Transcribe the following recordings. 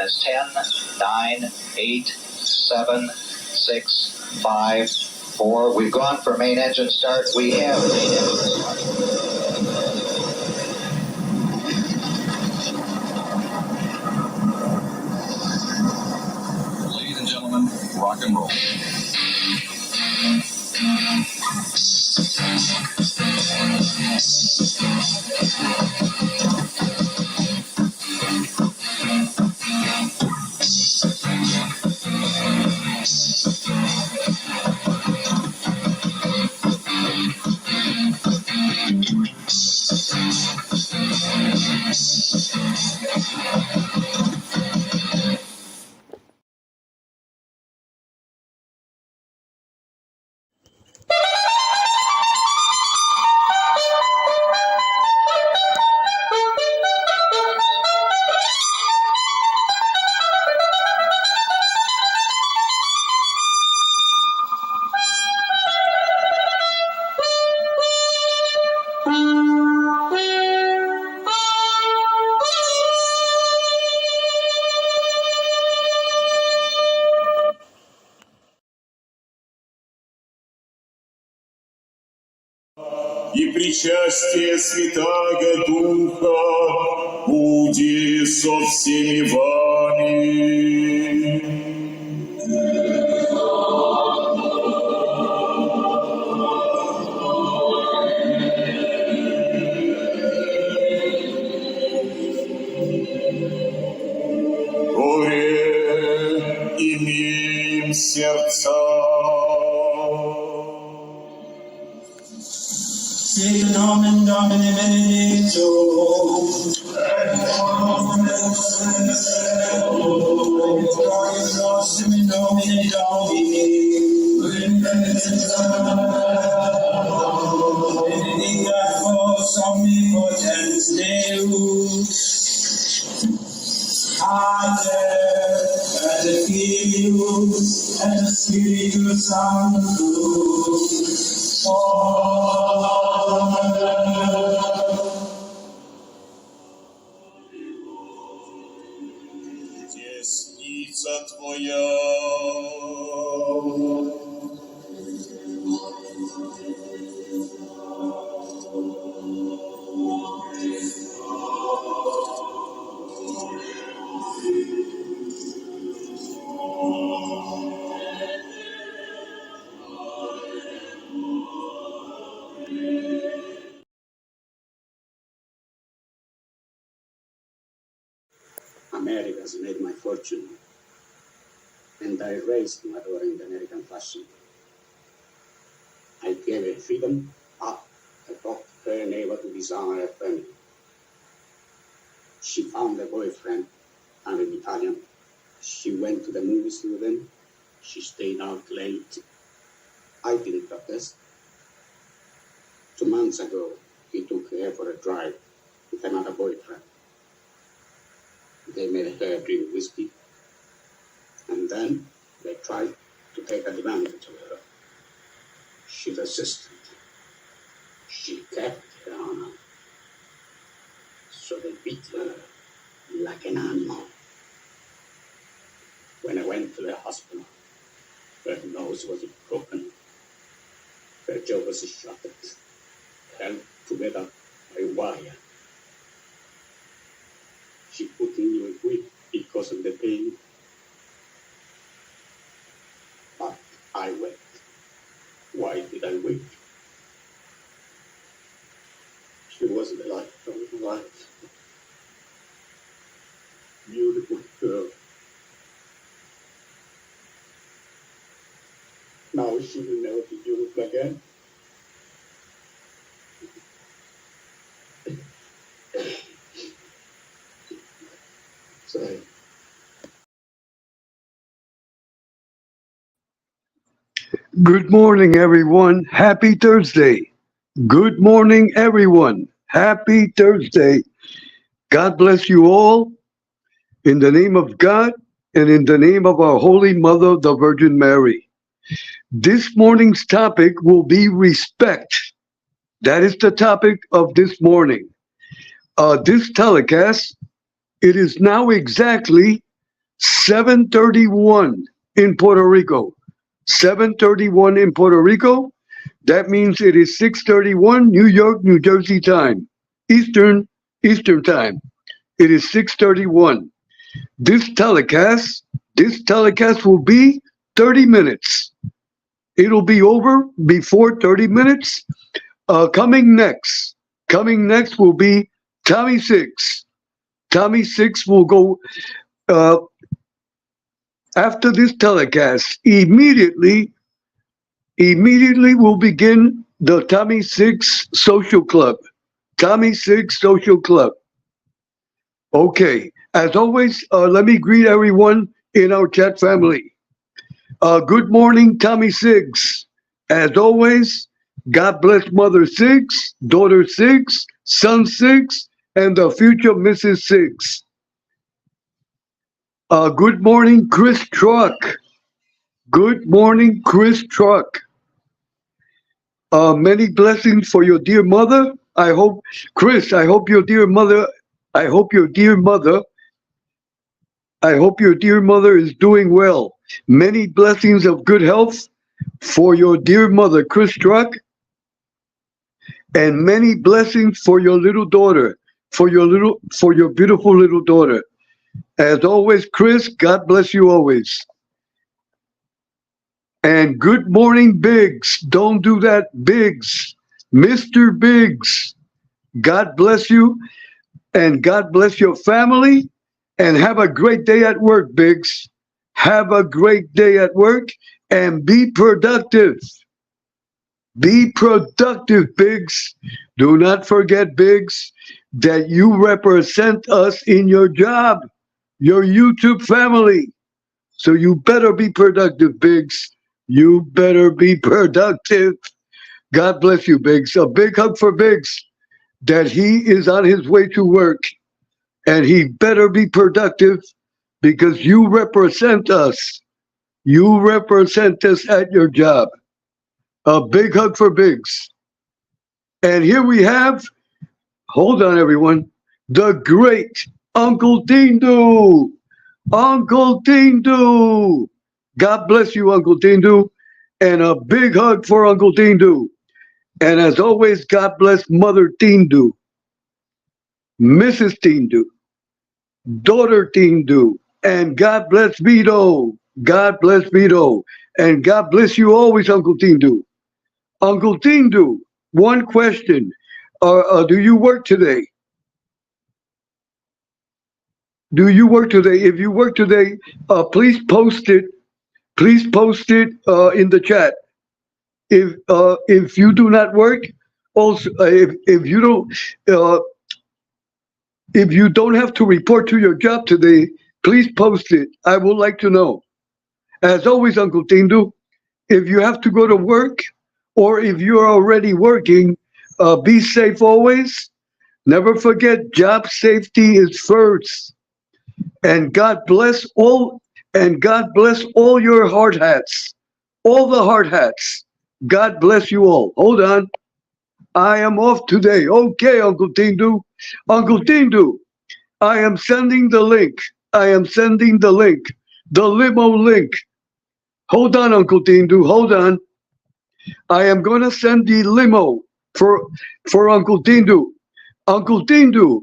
as 10, 9, 8, 7, 6, 5, 4. We've gone for main engine start. We have main engine start. Ladies and gentlemen, rock and roll. И причастие Святаго Духа буди со всеми вами. Горе имеем сердца. Sic nomen Domini benedictum, Gloriam nostrum in nomine Domini, benedicat vos omnipotens Deus, Pater, et Filius, et Spiritus Sanctus. Десница Твоя. America has made my fortune, and I raised my daughter in the American fashion. I gave her freedom, I taught her never to dishonor her family. She found a boyfriend, and an Italian. She went to the movies with him. She stayed out late. I didn't protest. 2 months ago, he took her for a drive with another boyfriend. They made her drink whiskey, and then they tried to take advantage of her. She resisted. She kept her honor. So they beat her like an animal. When I went to the hospital, her nose was broken. Her jaw was shattered, held together by wire. She put in a whip because of the pain. But I wept. Why did I weep? She was the light of my life. Beautiful girl. Now she will never be beautiful again. Sorry. Good morning, everyone. Happy Thursday. Good morning, everyone. Happy Thursday. God bless you all. In the name of God and in the name of our Holy Mother, the Virgin Mary. This morning's topic will be respect. That is the topic of this morning. This telecast, it is now exactly 7:31 in Puerto Rico. 7:31 in Puerto Rico. That means it is 6:31 New York, New Jersey time. Eastern time. It is 6:31. This telecast will be 30 minutes. It'll be over before 30 minutes. Coming next will be Tommy Six. Tommy Six will go after this telecast. Immediately we'll begin the Tommy Six Social Club. Tommy Six Social Club. Okay, as always, let me greet everyone in our chat family. Good morning, Tommy Six. As always, God bless Mother Six, Daughter Six, Son Six, and the future Mrs. Six. Good morning, Chris Truck. Good morning, Chris Truck. Many blessings for your dear mother. I hope your dear mother is doing well. Many blessings of good health for your dear mother, Chris Truck, and many blessings for your little daughter, for your beautiful little daughter. As always, Chris, God bless you always. And good morning, Biggs. Don't do that, Biggs. Mr. Biggs, God bless you, and God bless your family, and have a great day at work, Biggs. Have a great day at work, and be productive. Be productive, Biggs. Do not forget, Biggs, that you represent us in your job, your YouTube family. So you better be productive, Biggs. You better be productive. God bless you, Biggs. A big hug for Biggs, that he is on his way to work, and he better be productive because you represent us. You represent us at your job. A big hug for Biggs. And here we have, hold on everyone, the great Uncle Tindu. Uncle Tindu. God bless you, Uncle Tindu. And a big hug for Uncle Tindu. And as always, God bless Mother Tindu, Mrs. Tindu, Daughter Tindu, and God bless Vito. God bless Vito. And God bless you always, Uncle Tindu. Uncle Tindu, one question. Do you work today? Do you work today? If you work today, please post it. Please post it in the chat. If you do not work, also if you don't have to report to your job today, please post it. I would like to know. As always, Uncle Tindu, if you have to go to work or if you're already working, be safe always. Never forget, job safety is first. And God bless all. And God bless all your hard hats, all the hard hats. God bless you all. Hold on. I am off today. Okay, Uncle Tindu. Uncle Tindu, I am sending the link. I am sending the link. The limo link. Hold on, Uncle Tindu. Hold on. I am going to send the limo for Uncle Tindu. Uncle Tindu,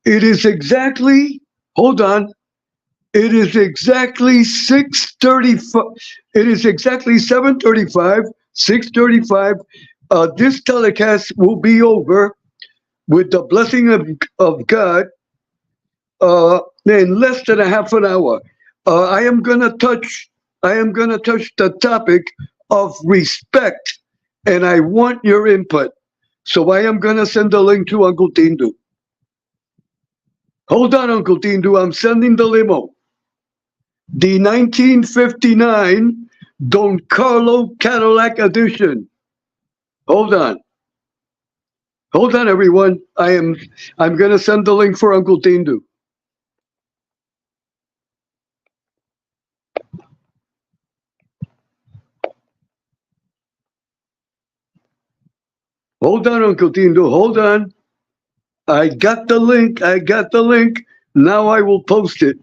it is exactly, hold on. It is exactly 6:35. It is exactly 7:35, 6:35. This telecast will be over with the blessing of God in less than a half an hour. I am gonna touch the topic of respect, and I want your input. So I am gonna send a link to Uncle Tindu. Hold on, Uncle Tindu. I'm sending the limo. The 1959 Don Carlo Cadillac edition. Hold on. Hold on, everyone. I'm going to send the link for Uncle Tindu. Hold on, Uncle Tindu. Hold on. I got the link. I got the link. Now I will post it.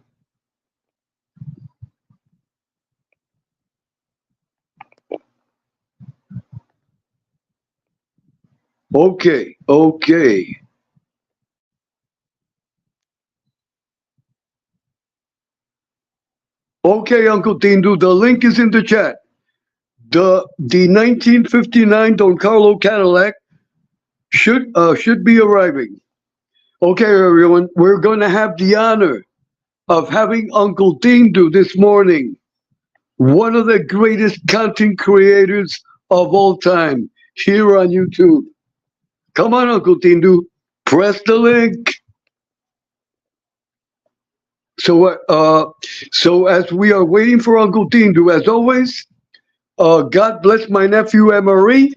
Okay, okay. Okay, Uncle Tindu, the link is in the chat. The 1959 Don Carlo Cadillac should be arriving. Okay, everyone, we're going to have the honor of having Uncle Tindu this morning, one of the greatest content creators of all time here on YouTube. Come on, Uncle Tindu, press the link. So as we are waiting for Uncle Tindu, as always, God bless my nephew Emery.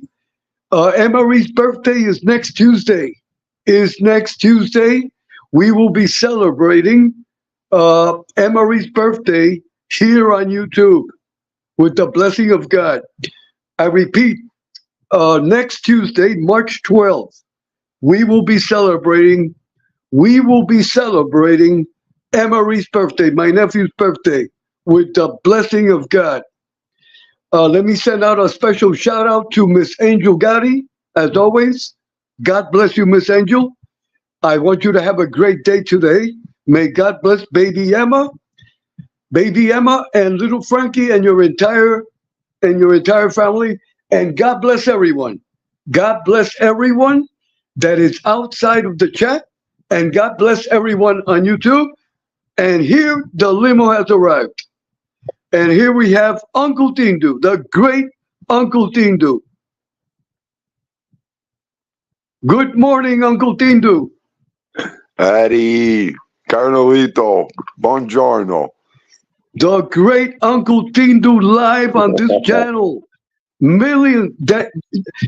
Emery's birthday is next Tuesday. We will be celebrating Emery's birthday here on YouTube with the blessing of God. I repeat, next Tuesday, March 12th, we will be celebrating Emery's birthday, my nephew's birthday, with the blessing of God. Let me send out a special shout out to Miss Angel Gotti, as always. God bless you, Miss Angel. I want you to have a great day today. May God bless baby Emma, and little Frankie, and your entire family. And God bless everyone. God bless everyone that is outside of the chat, and God bless everyone on YouTube. And here the limo has arrived. And here we have Uncle Tindu, the great Uncle Tindu. Good morning, Uncle Tindu. Eddie, Carnolito, buongiorno. The great Uncle Tindu live on this channel. You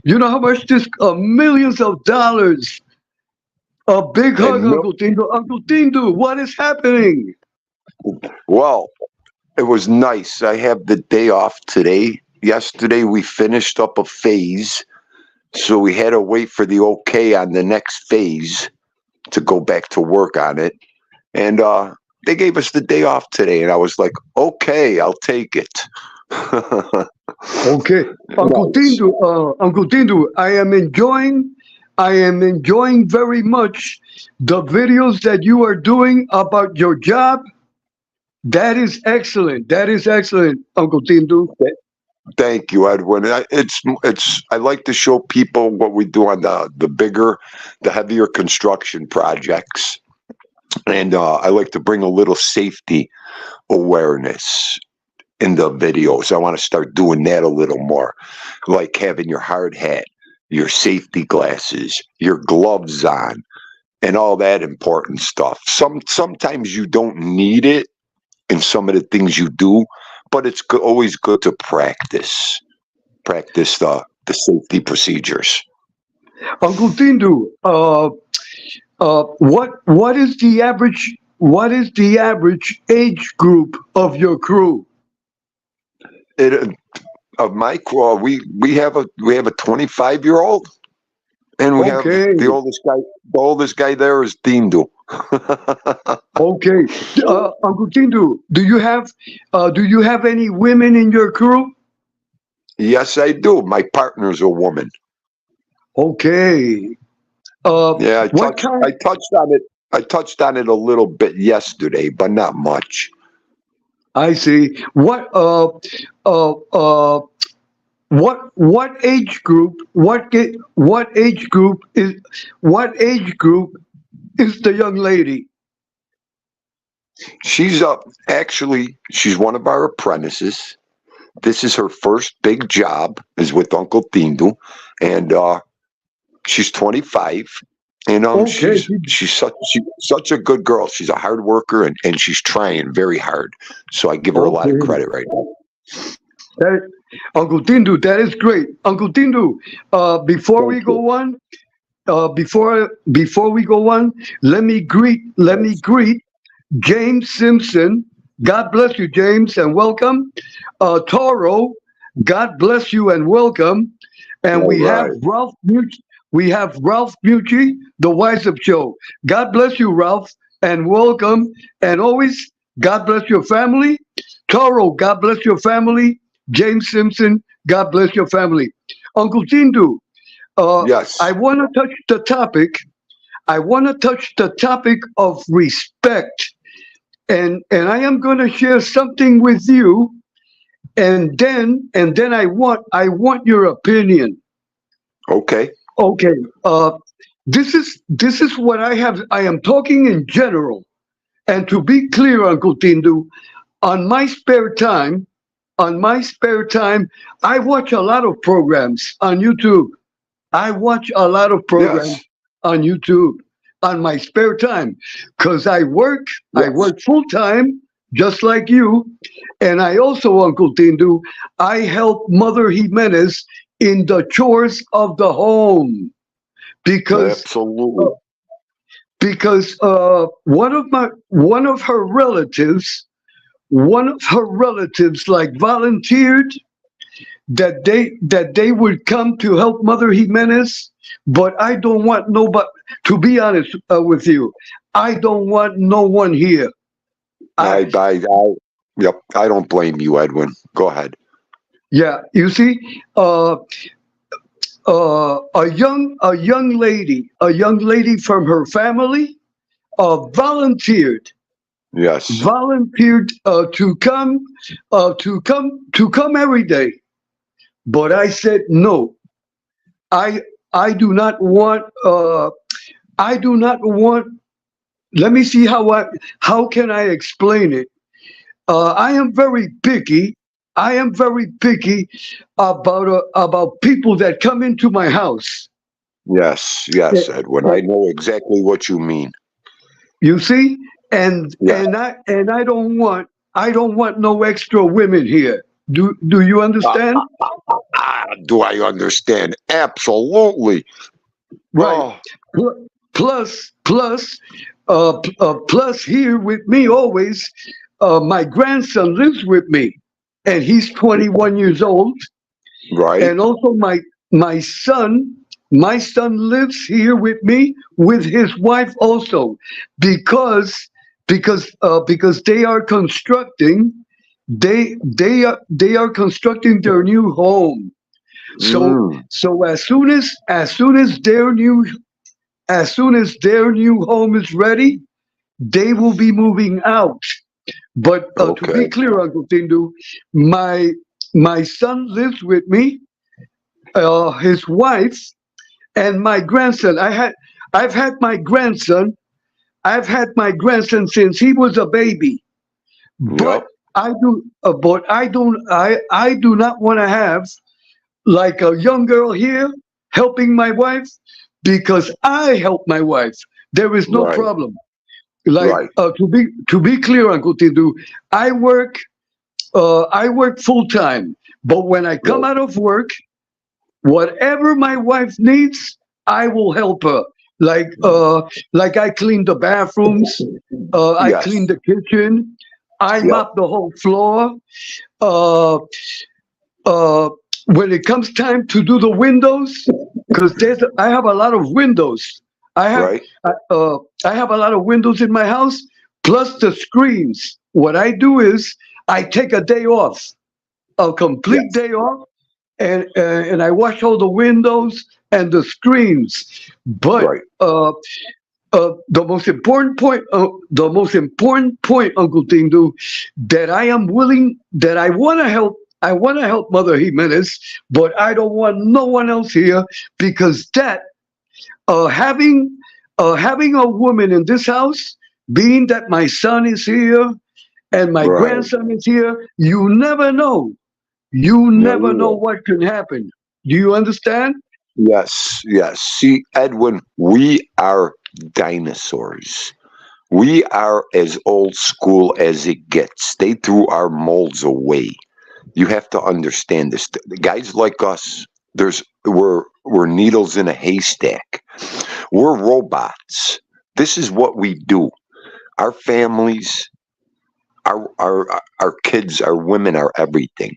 know how much this, millions of dollars. A big hug, Uncle Tindu. Uncle Tindu, what is happening? Well, it was nice. I have the day off today. Yesterday we finished up a phase, so we had to wait for the okay on the next phase to go back to work on it. And they gave us the day off today, and I was like, okay, I'll take it. Okay. Uncle Tindu, I am enjoying very much the videos that you are doing about your job. That is excellent. Uncle Tindu. Thank you, Edwin. I like to show people what we do on the heavier construction projects. And I like to bring a little safety awareness in the videos. I want to start doing that a little more, like having your hard hat, your safety glasses, your gloves on, and all that important stuff. Sometimes you don't need it in some of the things you do, but it's always good to practice the safety procedures. Uncle Tindu, what is the average age group of your crew? Of my crew, we have a 25-year-old, and we have the oldest guy there is Tindu. Okay, Uncle Tindu, do you have any women in your crew? Yes, I do. My partner's a woman. Okay. Yeah, I touched on it. I touched on it a little bit yesterday, but not much. I see. What age group? What age group is the young lady? She's she's one of our apprentices. This is her first big job, is with Uncle Tindu, and she's 25. And Okay. she's such a good girl. She's a hard worker, and she's trying very hard. So I give her a lot of credit right now. Uncle Tindu, that is great. Uncle Tindu, before we go on, let me greet James Simpson. God bless you, James, and welcome. Toro, God bless you and welcome. And we have Ralph Mucci, the Wise Up Show. God bless you, Ralph, and welcome. And always, God bless your family. Toro, God bless your family. James Simpson, God bless your family. Uncle Tindu, Yes. I want to touch the topic. I want to touch the topic of respect, and I am going to share something with you, and then I want your opinion. Okay. Okay. This is what I have. I am talking in general, and to be clear, Uncle Tindu, on my spare time, I watch a lot of programs on YouTube. I watch a lot of programs Yes. on YouTube on my spare time because I work Yes. full time just like you, and I also, Uncle Tindu, I help Mother Jimenez in the chores of the home because Absolutely. one of her relatives like volunteered that they would come to help Mother Jimenez, but I don't want nobody. To be honest with you, I don't want no one here. Yep. I don't blame you, Edwin. Go ahead. Yeah, you see, a young lady from her family, volunteered Yes. to come every day. But I said no. I do not want. I do not want. Let me see how can I explain it. I am very picky. I am very picky about people that come into my house. Yes. Yes, Edwin. I know exactly what you mean. You see, and Yeah. I don't want no extra women here. Do you understand? Do I understand? Absolutely. Right. Oh, Plus here with me always, my grandson lives with me, and he's 21 years old. right. And also my son lives here with me with his wife also, because they are constructing they are constructing their new home. So Mm, so as soon as their new home is ready, they will be moving out. But to be okay. clear, Uncle Tindu, my son lives with me, his wife, and my grandson. I've had my grandson. I've had my grandson since he was a baby. But Yep. I do not want to have like a young girl here helping my wife because I help my wife. There is no Right. problem. Like Right. to be clear, Uncle Tindu, I work full time. But when I come Right. out of work, whatever my wife needs, I will help her. Like I clean the bathrooms, I Yes. clean the kitchen, I Yep. mop the whole floor. Uh, when it comes time to do the windows, because I have a lot of windows. I have Right. I have a lot of windows in my house, plus the screens. What I do is I take a day off, a complete Yes. day off, and I wash all the windows and the screens. But Right. the most important point, Uncle Tindu, that I want to help. I want to help Mother Jimenez, but I don't want no one else here because having a woman in this house, being that my son is here and my Right. grandson is here, you never know. You never you know will. what can happen. Do you understand? Yes. Yes. See, Edwin, we are dinosaurs. We are as old school as it gets. They threw our molds away. You have to understand this. The guys like us, we're needles in a haystack. We're robots. This is what we do. Our families, our kids, our women, our everything.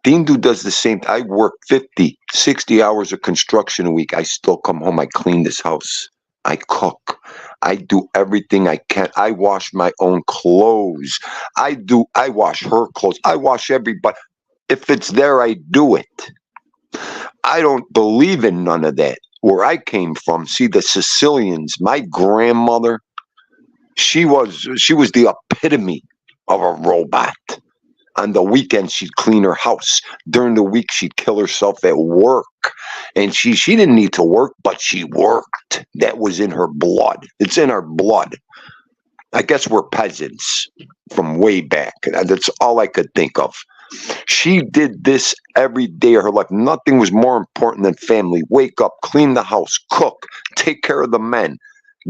Dindu does the same. I work 50, 60 hours of construction a week. I still come home. I clean this house. I cook. I do everything I can. I wash my own clothes. I wash her clothes. I wash everybody. If it's there, I do it. I don't believe in none of that. Where I came from, see, the Sicilians, my grandmother, she was the epitome of a robot. On the weekend, she'd clean her house. During the week, she'd kill herself at work. And she didn't need to work, but she worked. That was in her blood. It's in her blood. I guess we're peasants from way back. That's all I could think of. She did this every day of her life. Nothing was more important than family. Wake up, clean the house, cook, take care of the men,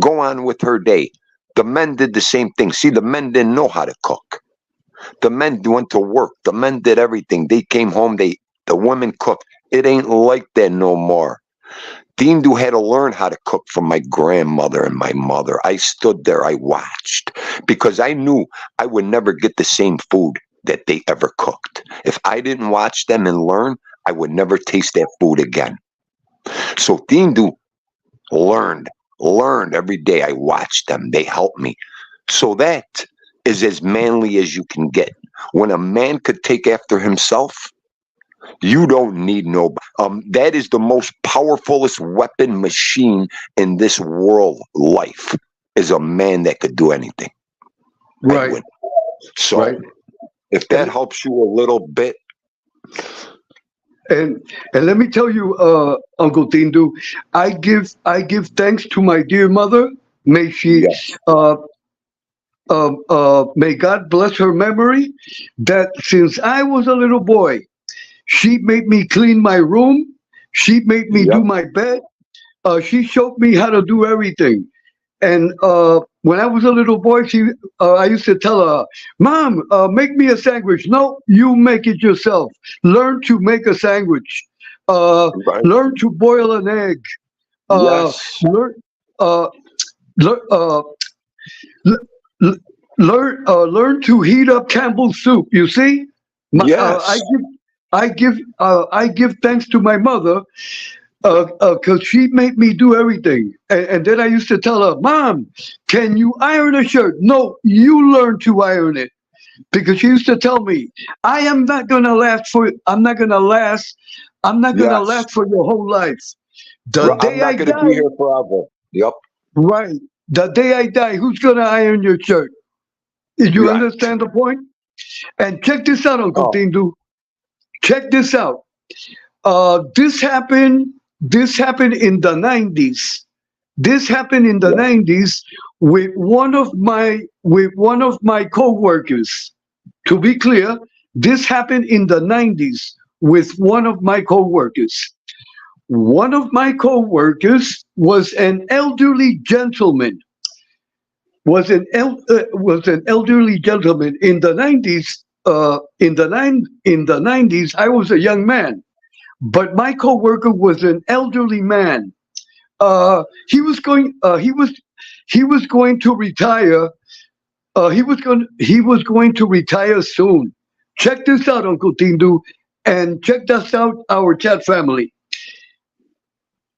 go on with her day. The men did the same thing. See, the men didn't know how to cook. The men went to work. The men did everything. They came home. The women cooked. It ain't like that no more. Dindu had to learn how to cook from my grandmother and my mother. I stood there. I watched because I knew I would never get the same food that they ever cooked. If I didn't watch them and learn, I would never taste that food again. So Dindu learned every day. I watched them. They helped me. So that is as manly as you can get. When a man could take after himself, you don't need no. That is the most powerfulest weapon machine in this world. Life is a man that could do anything. Right. So, right. If that helps you a little bit. And let me tell you, Uncle Dindu, I give thanks to my dear mother. May she, may God bless her memory. That since I was a little boy, she made me clean my room. She made me do my bed. She showed me how to do everything. And when I was a little boy, I used to tell her, "Mom, make me a sandwich." "No, you make it yourself. Learn to make a sandwich. Learn to boil an egg. Learn to heat up Campbell's soup." You see, I give thanks to my mother. Because she made me do everything. And then I used to tell her, "Mom, can you iron a shirt?" "No, you learn to iron it." Because she used to tell me, I'm not gonna last for your whole life. The day I die, be here forever. Yep. Right. The day I die, who's gonna iron your shirt? Did you understand the point? And check this out, Uncle Dindu. Check this out. This happened in the 90s. This happened in the 90s with one of my co-workers. To be clear, this happened in the 90s with one of my co-workers. One of my co-workers was an elderly gentleman. Was an elderly gentleman in the 90s. In the 90s, I was a young man. But my coworker was an elderly man. He was going to retire. He was going to retire soon. Check this out, Uncle Dindu, and check this out, our chat family.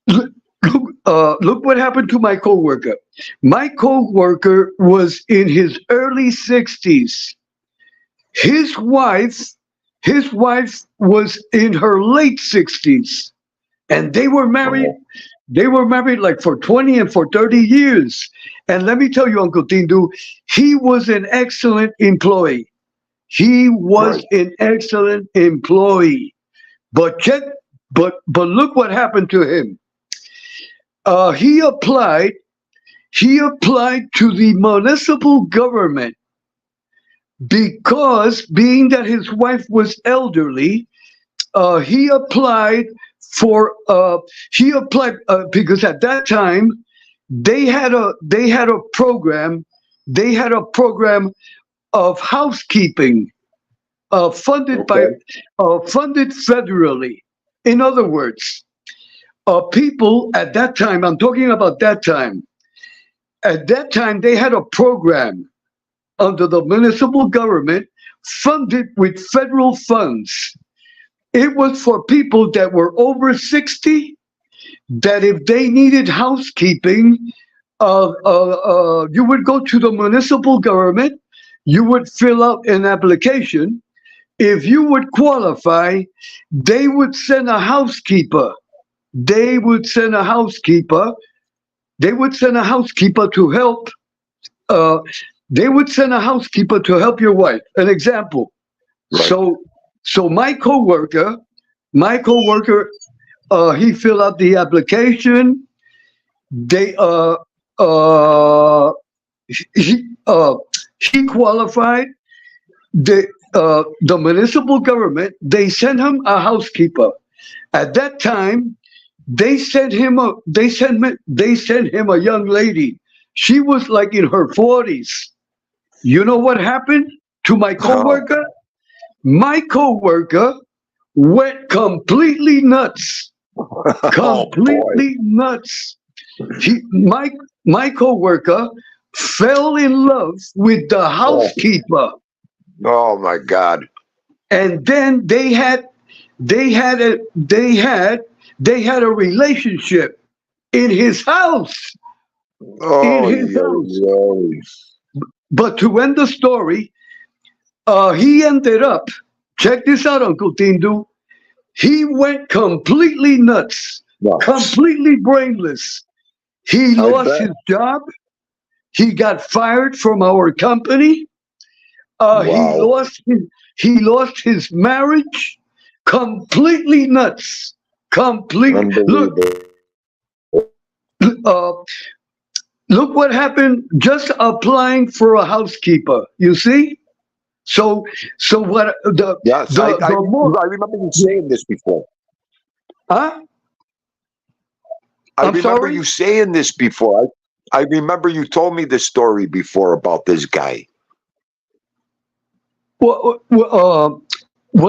Look what happened to my coworker. My coworker was in his early 60s. His wife was in her late 60s, and they were married. They were married like for 20 and for 30 years. And let me tell you, Uncle Dindu, he was an excellent employee. He was an excellent employee. But look what happened to him. He applied to the municipal government. Because being that his wife was elderly, he applied because at that time they had a program of housekeeping funded federally. In other words, people at that time, I'm talking about that time. At that time, they had a program under the municipal government, funded with federal funds. It was for people that were over 60, that if they needed housekeeping, you would go to the municipal government, you would fill out an application, if you would qualify, they would send a housekeeper. They would send a housekeeper. They would send a housekeeper to help. They would send a housekeeper to help your wife. An example. Right. So my coworker, he filled out the application. He qualified. The municipal government, they sent him a housekeeper. At that time, they sent him a young lady. She was like in her 40s. You know what happened to my coworker? My coworker went completely nuts. Completely nuts. My coworker fell in love with the housekeeper. Oh my God. And then they had a relationship in his house. Oh, In his house. But to end the story, he ended up, check this out, Uncle Tindu. He went completely nuts, completely brainless. He lost his job. He got fired from our company. He lost his marriage. Completely nuts. Completely. Look what happened just applying for a housekeeper. You see? So what the Yes, I remember you saying this before. Huh? I remember you saying this before. I remember you told me this story before about this guy. Well,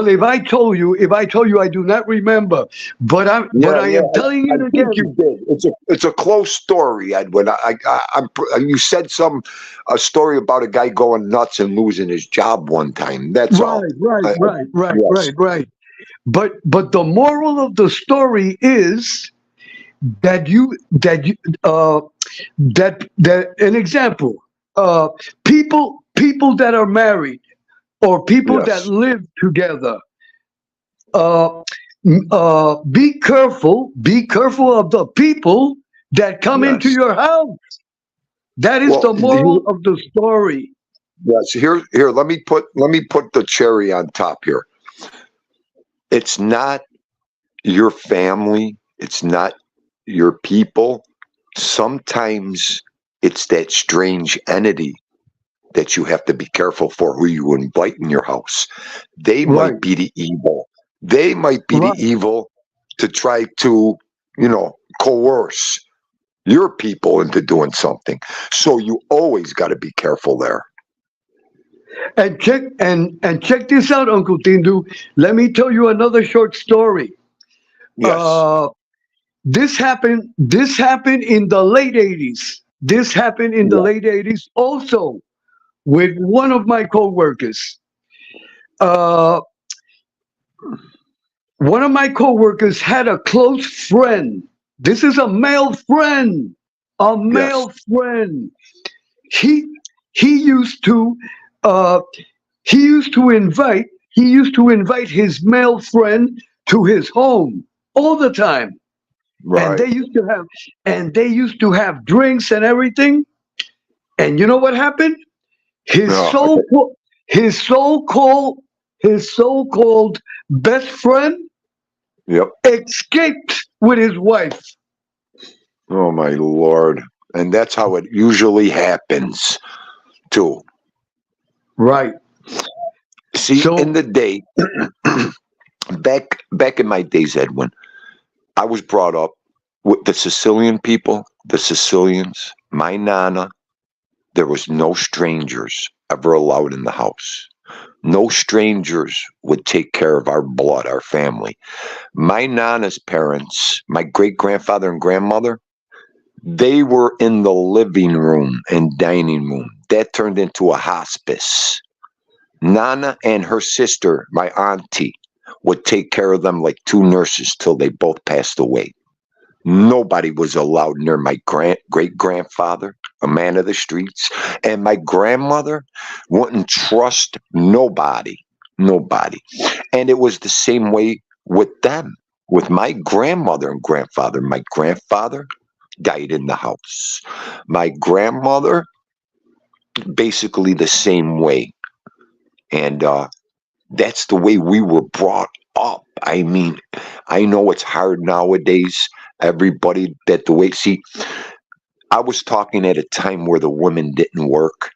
if I told you, I do not remember. But I am telling you again. Think you did. It's a close story, Edwin. You said a story about a guy going nuts and losing his job one time. That's all. Right. But the moral of the story is that an example, people that are married or people that live together, be careful of the people that come into your house. That is the moral of the story. Yes, here let me put the cherry on top here. It's not your family, it's not your people. Sometimes it's that strange entity that you have to be careful for who you invite in your house. They might be the evil. They might be the evil to try to, coerce your people into doing something. So you always got to be careful there. And check this out, Uncle Tindu. Let me tell you another short story. Yes. This happened in the late 80s. This happened in the late 80s also with one of my coworkers. One of my coworkers had a close friend. This is a male friend. Friend. He used to invite his male friend to his home all the time. Right. And they used to have drinks and everything. And you know what happened? His so-called best friend escaped with his wife. Oh my Lord. And that's how it usually happens too. Right. See, in the day, back in my days, Edwin, I was brought up with the Sicilian people, the Sicilians, my nana. There was no strangers ever allowed in the house. No strangers would take care of our blood, our family. My nana's parents, my great-grandfather and grandmother, they were in the living room and dining room. That turned into a hospice. Nana and her sister, my auntie, would take care of them like two nurses till they both passed away. Nobody was allowed near my great-grandfather, a man of the streets, and my grandmother wouldn't trust nobody Nobody. And it was the same way with them, with my grandmother and grandfather. My grandfather died in the house. My grandmother, basically the same way. And that's the way we were brought up. I mean, I know it's hard nowadays. Everybody that the way, see, I was talking at a time where the women didn't work.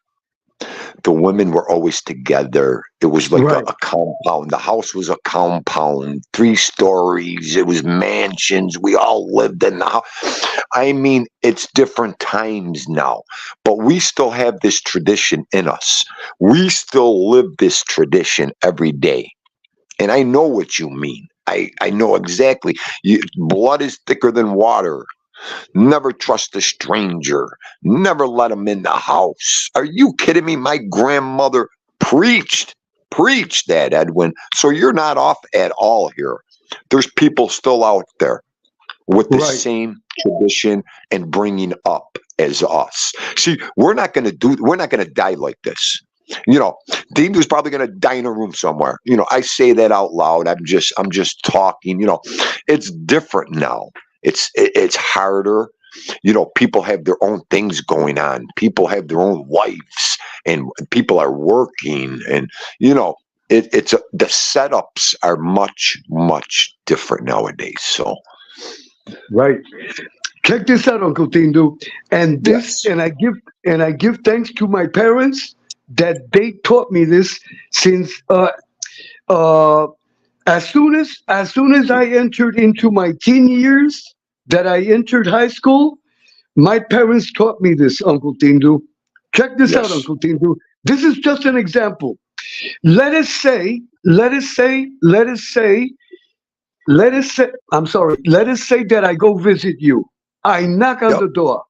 The women were always together. It was like Right. a compound. The house was a compound, 3 stories. It was mansions. We all lived in the house. I mean, it's different times now, but we still have this tradition in us. We still live this tradition every day. And I know what you mean. I know exactly. Blood is thicker than water. Never trust a stranger. Never let them in the house. Are you kidding me? My grandmother preached that, Edwin. So you're not off at all here. There's people still out there with the Right. same tradition and bringing up as us. See, we're not going to die like this. You know, Dean was probably going to die in a room somewhere. You know, I say that out loud. I'm just talking. You know, it's different now. It's harder. You know, people have their own things going on. People have their own lives, and people are working. And you know, the setups are much different nowadays. So, Right. Check this out, Uncle Tindu. And this, Yes. and I give thanks to my parents that they taught me this since as soon as I entered into my teen years, that I entered high school, my parents taught me this, Uncle Tindu. Check this out, Yes. Uncle Tindu. This is just an example. Let us say, I'm sorry, let us say that I go visit you. I knock on Yep. the door.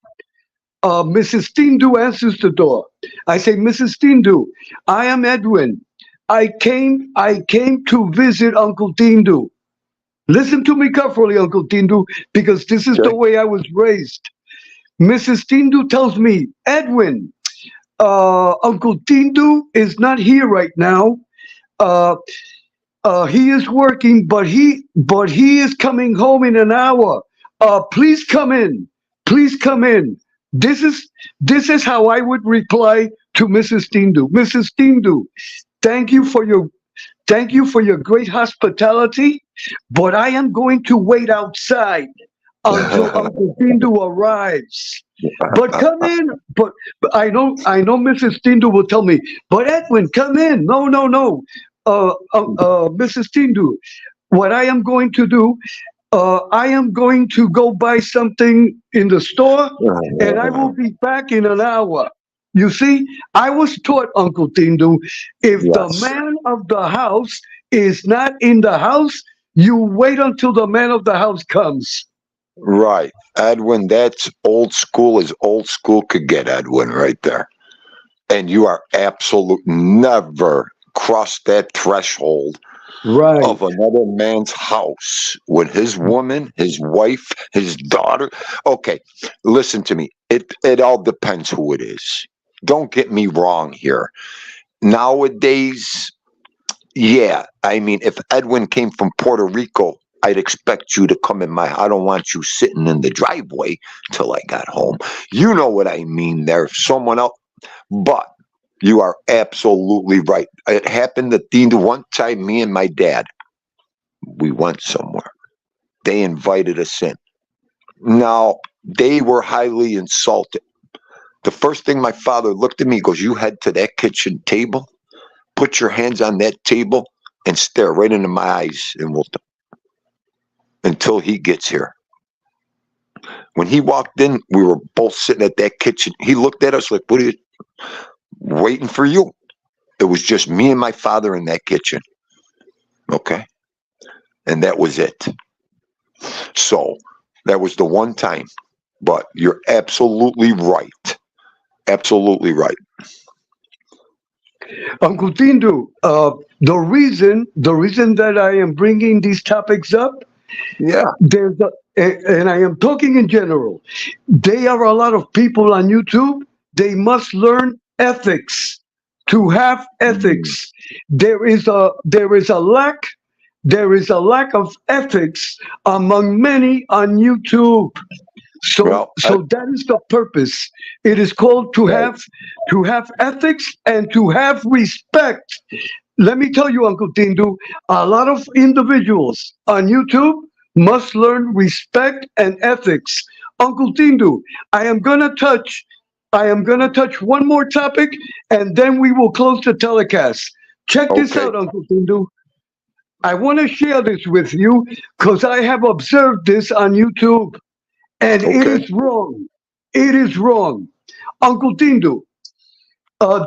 Mrs. Tindu answers the door. I say, Mrs. Tindu, I am Edwin. I came to visit Uncle Tindu. Listen to me carefully, Uncle Tindu, because this is the Okay. way I was raised. Mrs. Tindu tells me, Edwin, Uncle Tindu is not here right now. He is working, but he is coming home in an hour. Please come in. Please come in. This is how I would reply to Mrs. Tindu. Mrs. Tindu, thank you for your great hospitality, but I am going to wait outside until Uncle Tindu arrives. But come in. But I know Mrs. Tindu will tell me, but Edwin, come in. No. Mrs. Tindu, what I am going to do, I am going to go buy something in the store, and I will be back in an hour. You see, I was taught, Uncle Tindu, if Yes. the man of the house is not in the house, you wait until the man of the house comes. Right, Edwin. That's old school as old school could get, Edwin. Right there. And you are absolute never cross that threshold Right. of another man's house with his woman, his wife, his daughter. Okay, listen to me. It all depends who it is. Don't get me wrong here. Nowadays, yeah, I mean, if Edwin came from Puerto Rico, I'd expect you to come in I don't want you sitting in the driveway till I got home. You know what I mean there. If someone else, but you are absolutely right. It happened that the one time me and my dad, we went somewhere. They invited us in. Now, they were highly insulted. The first thing my father looked at me, he goes, you head to that kitchen table, put your hands on that table, and stare right into my eyes, and we'll until he gets here. When he walked in, we were both sitting at that kitchen. He looked at us like, what are you waiting for you? It was just me and my father in that kitchen. Okay. And that was it. So that was the one time. But you're absolutely right. Absolutely right. Uncle Tindu, the reason that I am bringing these topics up, Yeah. and I am talking in general, there are a lot of people on YouTube. They must learn ethics. to have ethics. There is a lack of ethics among many on YouTube. So Well, that is the purpose. It is called to have ethics and to have respect. Let me tell you, Uncle Tindu, a lot of individuals on YouTube must learn respect and ethics. Uncle Tindu, I am gonna touch one more topic, and then we will close the telecast. Check this Okay. out, Uncle Tindu. I want to share this with you because I have observed this on YouTube, and it Okay. is wrong. It is wrong. Uncle Tindu,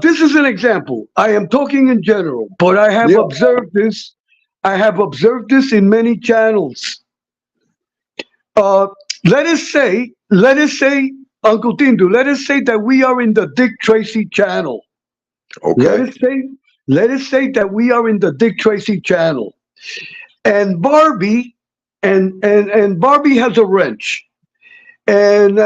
this is an example. I am talking in general, but I have Yeah. observed this. I have observed this in many channels. Let us say, Uncle Tindu, let us say that we are in the Dick Tracy channel. Let Okay. us say that we are in the Dick Tracy channel, and Barbie, and Barbie has a wrench, and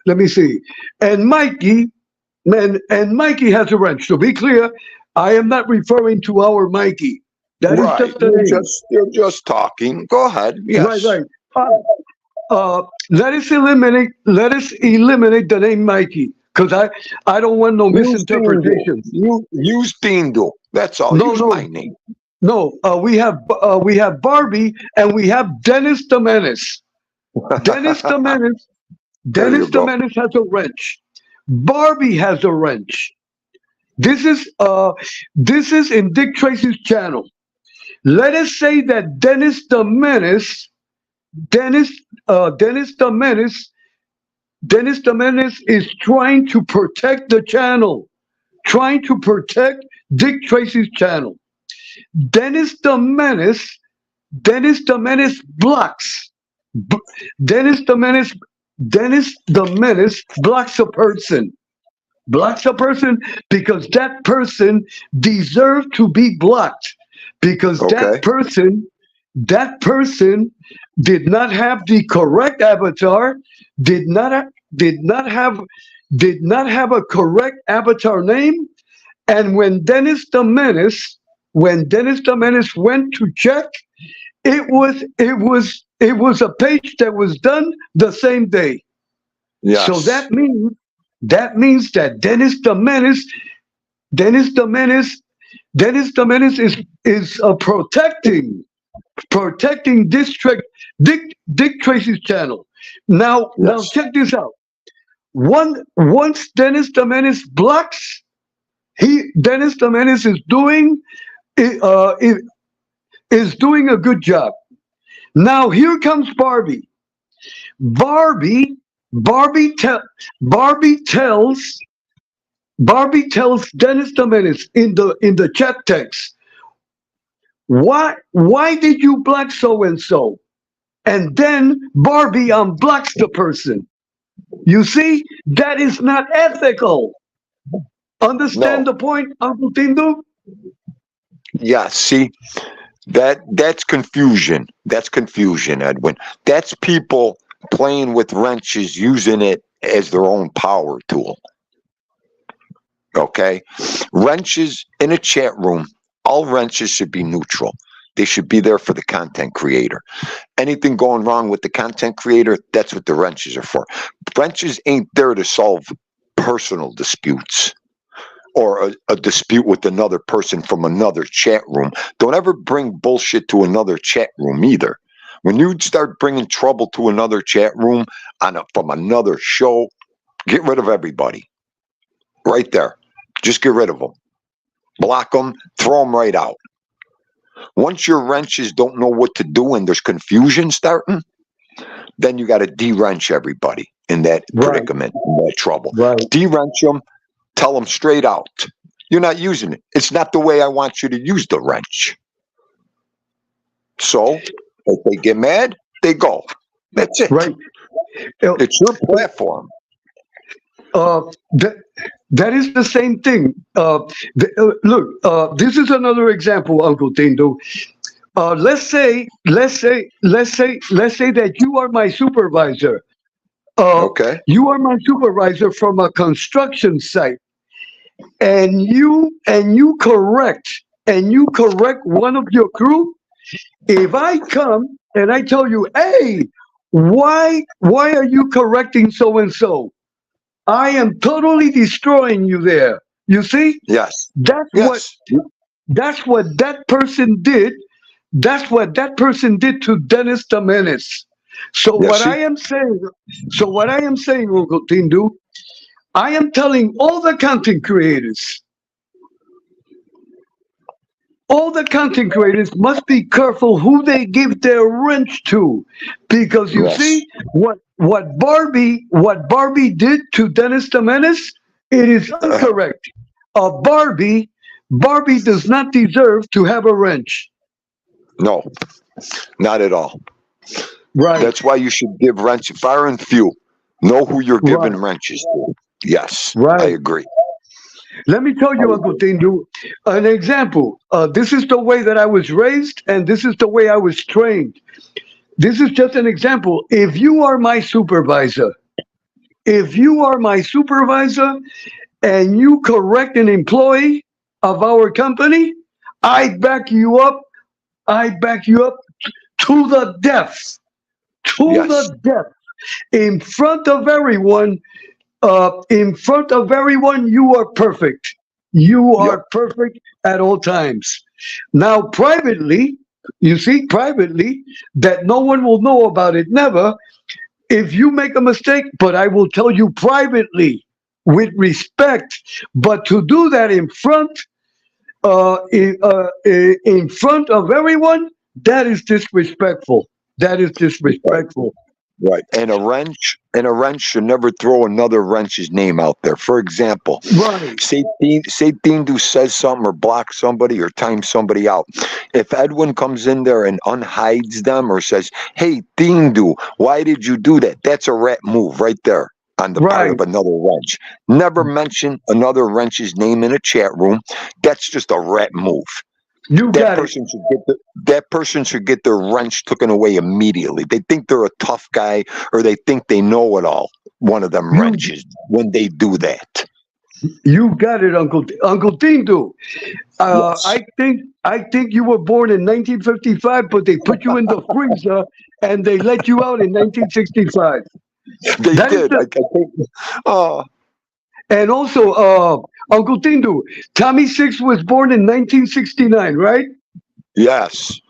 let me see, and Mikey, and Mikey has a wrench. To be clear, I am not referring to our Mikey. That is Right. just the name. You're just talking. Go ahead. Yes. Right. Let us eliminate the name Mikey, because I don't want no misinterpretation. Use Tindu. That's all. No, Use no. my name. No, we have Barbie and we have Dennis the Menace. Dennis the Menace. There you Dennis the go. Menace has a wrench. Barbie has a wrench. This is in Dick Tracy's channel. Let us say that Dennis the Menace is trying to protect the channel, trying to protect Dick Tracy's channel. Dennis the Menace blocks. Dennis the Menace blocks a person. Blocks a person because that person deserves to be blocked. Because Okay. that person did not have the correct avatar, did not have a correct avatar name, and when Dennis the Menace went to check, it was a page that was done the same day. Yes. So that means that Dennis the Menace is protecting Dick Tracy's channel. Now Yes. check this out. Once Dennis the Menace blocks, Dennis the Menace is doing a good job. Now here comes Barbie. Barbie tells Dennis the Menace in the chat text, why did you block so and so? And then Barbie unblocks the person. You see, that is not ethical. Understand No. the point, Uncle Tindu? Yeah, see, that's confusion. That's confusion, Edwin. That's people playing with wrenches, using it as their own power tool. Okay? Wrenches in a chat room, all wrenches should be neutral. They should be there for the content creator. Anything going wrong with the content creator, that's what the wrenches are for. Wrenches ain't there to solve personal disputes or a dispute with another person from another chat room. Don't ever bring bullshit to another chat room either. When you start bringing trouble to another chat room from another show, get rid of everybody. Right there. Just get rid of them. Block them, throw them right out. Once your wrenches don't know what to do and there's confusion starting, then you got to de-wrench everybody in that predicament, in that trouble. Right. De-wrench them, tell them straight out. You're not using it. It's not the way I want you to use the wrench. So, if they get mad, they go. That's it. Right. It's your platform. That is the same thing. Look, this is another example, Uncle Tindu. Let's say that you are my supervisor. Okay. You are my supervisor from a construction site, and you correct one of your crew. If I come and I tell you, hey, why are you correcting so and so? I am totally destroying you there. You see? Yes. That's what that person did. That's what that person did to Dennis the Menace. So Yes, what he- I am saying, Uncle Tindu, I am telling all the content creators, must be careful who they give their wrench to, because you Yes. see what Barbie did to Dennis the Menace, it is incorrect. Barbie does not deserve to have a wrench. No, not at all. Right. That's why you should give wrench far and few. Know who you're giving Right. wrenches to. Yes, Right. I agree. Let me tell you, Uncle Tindu, an example. This is the way that I was raised, and this is the way I was trained. This is just an example. If you are my supervisor, and you correct an employee of our company, I back you up. To the death. Yes. The death. In front of everyone. You are perfect. You are perfect at all times. Now, privately, that no one will know about it, never. If you make a mistake, but I will tell you privately, with respect. But to do that in front of everyone, that is disrespectful. Right. And a wrench should never throw another wrench's name out there. For example, Right. say Dindu says something or blocks somebody or times somebody out. If Edwin comes in there and unhides them or says, hey, Dindu, why did you do that? That's a rat move right there on the part of Right. another wrench. Never mention another wrench's name in a chat room. That's just a rat move. You That got it. person should get their wrench taken away immediately. They think they're a tough guy, or they think they know it all. One of them You- wrenches when they do that. You got it, Uncle Tindu. Yes. I think you were born in 1955, but they put you in the freezer and they let you out in 1965. They That is did. the- I think. Oh, And also, Uncle Tindu, Tommy Six was born in 1969, right? yes.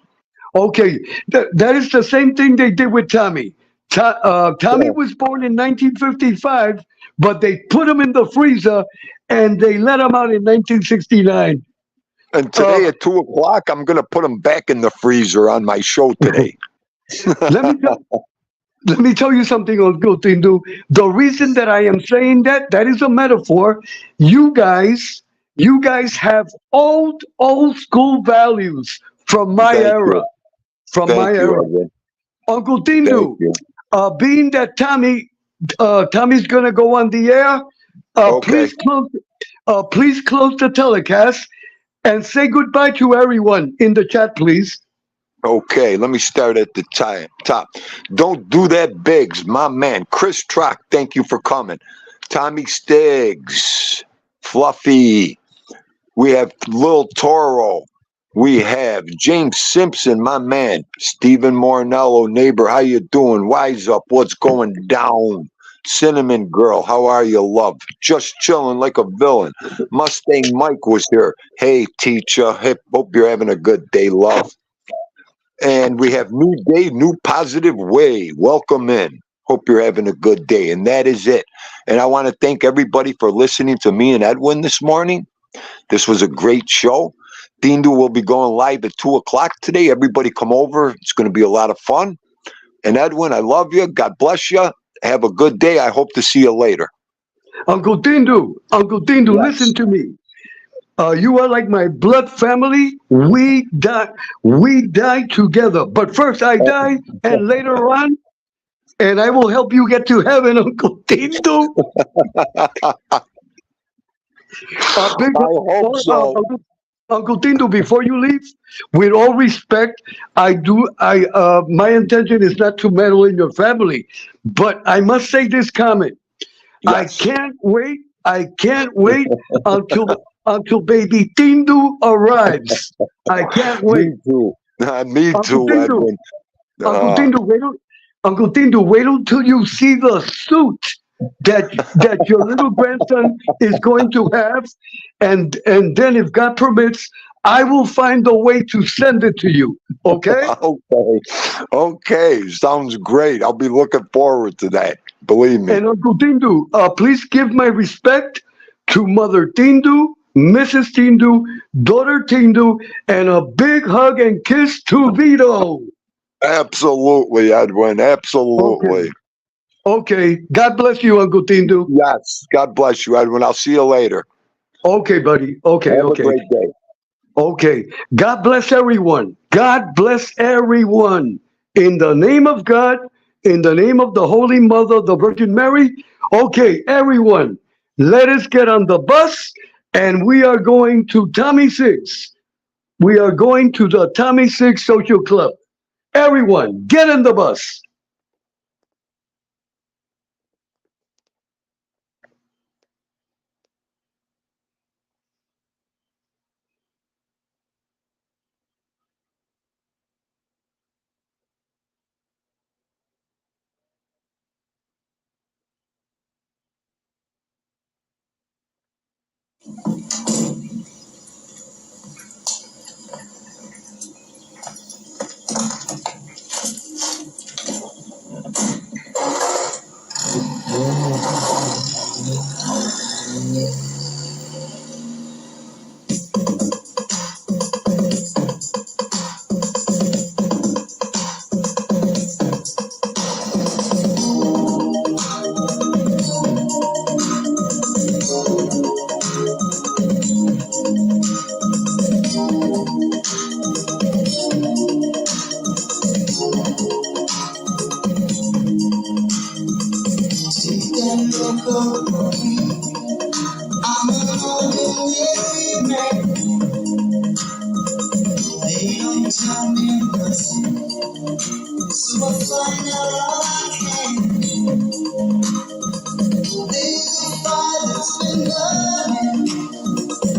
Okay, that is the same thing they did with Tommy. Tommy Yeah. was born in 1955, but they put him in the freezer and they let him out in 1969. And today at 2:00, I'm gonna put them back in the freezer on my show today. Let me tell you something, Uncle Tindu. The reason that I am saying that is a metaphor. You guys have old school values from my Thank era. you. From Thank my you, era. Edwin. Uncle Thank Tindu, you. being that Tommy's gonna go on the air, Okay. please close the telecast and say goodbye to everyone in the chat, please. Okay, let me start at the top. Don't do that, Biggs, my man. Chris Trock, thank you for coming. Tommy Stiggs, Fluffy. We have Lil Toro. We have James Simpson, my man. Stephen Mornello, neighbor, how you doing? Wise up, what's going down? Cinnamon Girl, how are you, love? Just chilling like a villain. Mustang Mike was here. Hey, teacher. Hope you're having a good day, love. And we have New Day, New Positive Way. Welcome in. Hope you're having a good day. And that is it. And I want to thank everybody for listening to me and Edwin this morning. This was a great show. Dindu will be going live at 2:00 today. Everybody come over. It's going to be a lot of fun. And Edwin, I love you. God bless you. Have a good day. I hope to see you later. Uncle Tindu, Yes. listen to me. You are like my blood family. We die together. But first I die, and later on, and I will help you get to heaven, Uncle Tindu. I hope so. Uncle Tindu, before you leave, with all respect, my intention is not to meddle in your family, but I must say this comment. Yes. I can't wait until baby Tindu arrives. I can't wait. Me too. Me Uncle too, Tindu, Edwin. Uncle Uh, Tindu, Uncle Tindu, wait until you see the suit that your little grandson is going to have, and then, if God permits, I will find a way to send it to you. Okay? okay. Okay. Sounds great. I'll be looking forward to that. Believe me. And Uncle Tindu, please give my respect to Mother Tindu, Mrs. Tindu, daughter Tindu, and a big hug and kiss to Vito. Absolutely, Edwin. Absolutely. Okay. God bless you, Uncle Tindu. Yes. God bless you, Edwin. I'll see you later. Okay, buddy. Okay, Have okay. a great day. Okay. God bless everyone. God bless everyone. In the name of God, in the name of the Holy Mother, the Virgin Mary. Okay, everyone, let us get on the bus and we are going to Tommy Six. We are going to the Tommy Six Social Club. Everyone, get in the bus. They don't tell me nothing, so I find out all I can. Little father's been running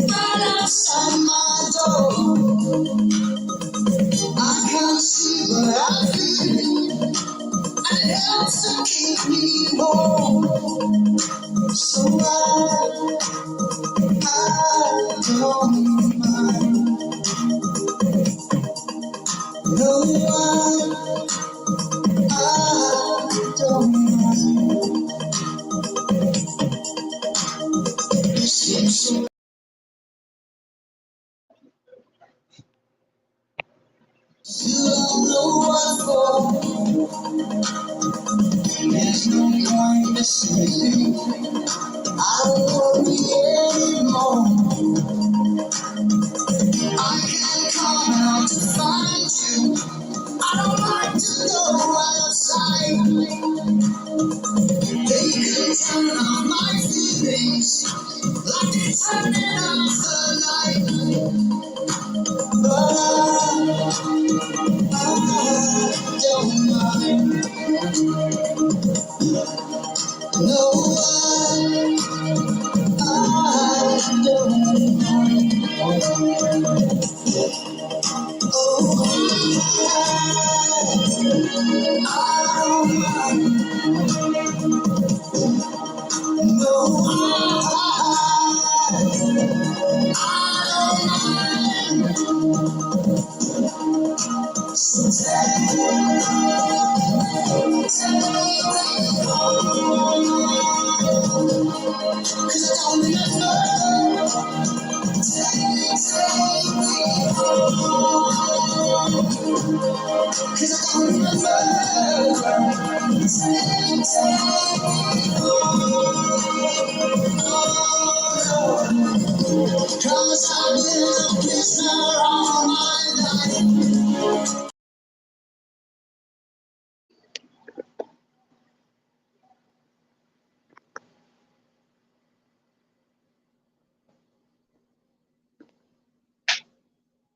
right outside my door. I can't see, but I feel it, and it helps to keep me warm. So I don't mind. No, I don't mind. Seems so. You don't know what for. There's no point to say. I don't worry anymore. I can't come out to find you. I don't like to go outside. They can turn on my feelings like they turn it off the light. But I don't mind. No, I don't mind. Oh, I don't mind. No, I don't mind. So take me home. 'Cause I don't remember. Take me home. 'Cause I don't remember. Take me home. 'Cause I've been a